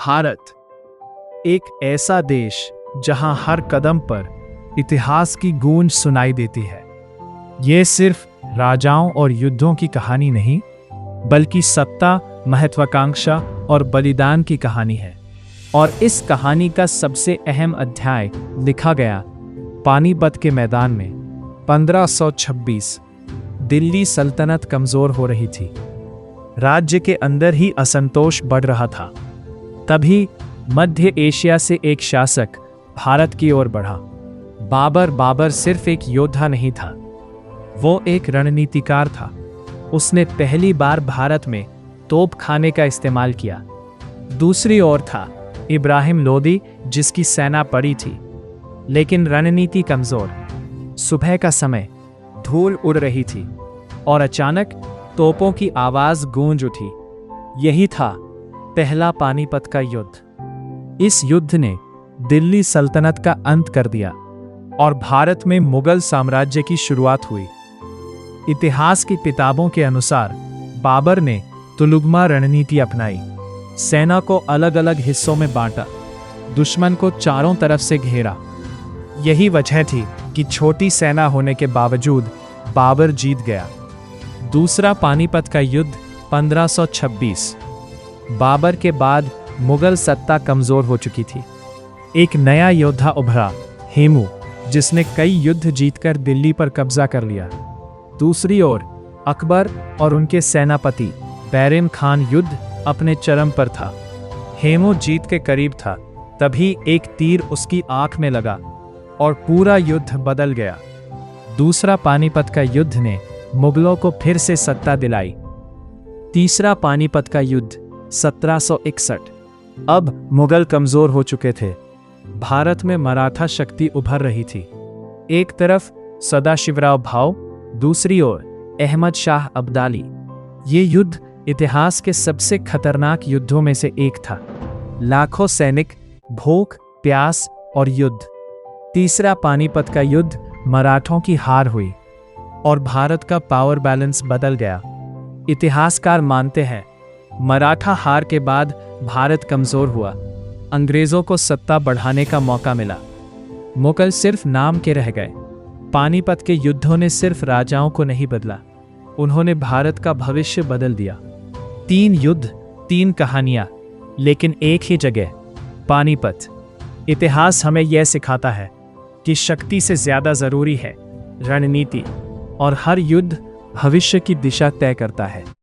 भारत एक ऐसा देश जहां हर कदम पर इतिहास की गूंज सुनाई देती है। ये सिर्फ राजाओं और युद्धों की कहानी नहीं, बल्कि सत्ता, महत्वाकांक्षा और बलिदान की कहानी है। और इस कहानी का सबसे अहम अध्याय लिखा गया पानीपत के मैदान में 1526। दिल्ली सल्तनत कमजोर हो रही थी, राज्य के अंदर ही असंतोष बढ़ रहा था। तभी मध्य एशिया से एक शासक भारत की ओर बढ़ा। बाबर सिर्फ एक योद्धा नहीं था, वो एक रणनीतिकार था। उसने पहली बार भारत में तोप खाने का इस्तेमाल किया। दूसरी ओर था इब्राहिम लोदी, जिसकी सेना बड़ी थी लेकिन रणनीति कमजोर। सुबह का समय, धूल उड़ रही थी और अचानक तोपों की आवाज गूंज उठी। यही था पहला पानीपत का युद्ध। इस युद्ध ने दिल्ली सल्तनत का अंत कर दिया और भारत में मुगल साम्राज्य की शुरुआत हुई। इतिहास की किताबों के अनुसार बाबर ने तुलुगमा रणनीति अपनाई। सेना को अलग अलग हिस्सों में बांटा, दुश्मन को चारों तरफ से घेरा। यही वजह थी कि छोटी सेना होने के बावजूद बाबर जीत गया। दूसरा पानीपत का युद्ध 1526। बाबर के बाद मुगल सत्ता कमजोर हो चुकी थी। एक नया योद्धा उभरा, हेमू, जिसने कई युद्ध जीतकर दिल्ली पर कब्जा कर लिया। दूसरी ओर अकबर और उनके सेनापति बैरम खान युद्ध अपने चरम पर था। हेमू जीत के करीब था, तभी एक तीर उसकी आंख में लगा और पूरा युद्ध बदल गया। दूसरा पानीपत का युद्ध ने मुगलों को फिर से सत्ता दिलाई। तीसरा पानीपत का युद्ध 1761। अब मुगल कमजोर हो चुके थे। भारत में मराठा शक्ति उभर रही थी। एक तरफ सदाशिवराव भाऊ, दूसरी ओर अहमद शाह अब्दाली। ये युद्ध इतिहास के सबसे खतरनाक युद्धों में से एक था। लाखों सैनिक, भूख, प्यास और युद्ध। तीसरा पानीपत का युद्ध मराठों की हार हुई और भारत का पावर बैलेंस बदल गया। इतिहासकार मानते हैं मराठा हार के बाद भारत कमजोर हुआ। अंग्रेजों को सत्ता बढ़ाने का मौका मिला। मुगल सिर्फ नाम के रह गए। पानीपत के युद्धों ने सिर्फ राजाओं को नहीं बदला, उन्होंने भारत का भविष्य बदल दिया। 3 युद्ध, 3 कहानियां, लेकिन एक ही जगह, पानीपत। इतिहास हमें यह सिखाता है कि शक्ति से ज्यादा जरूरी है रणनीति, और हर युद्ध भविष्य की दिशा तय करता है।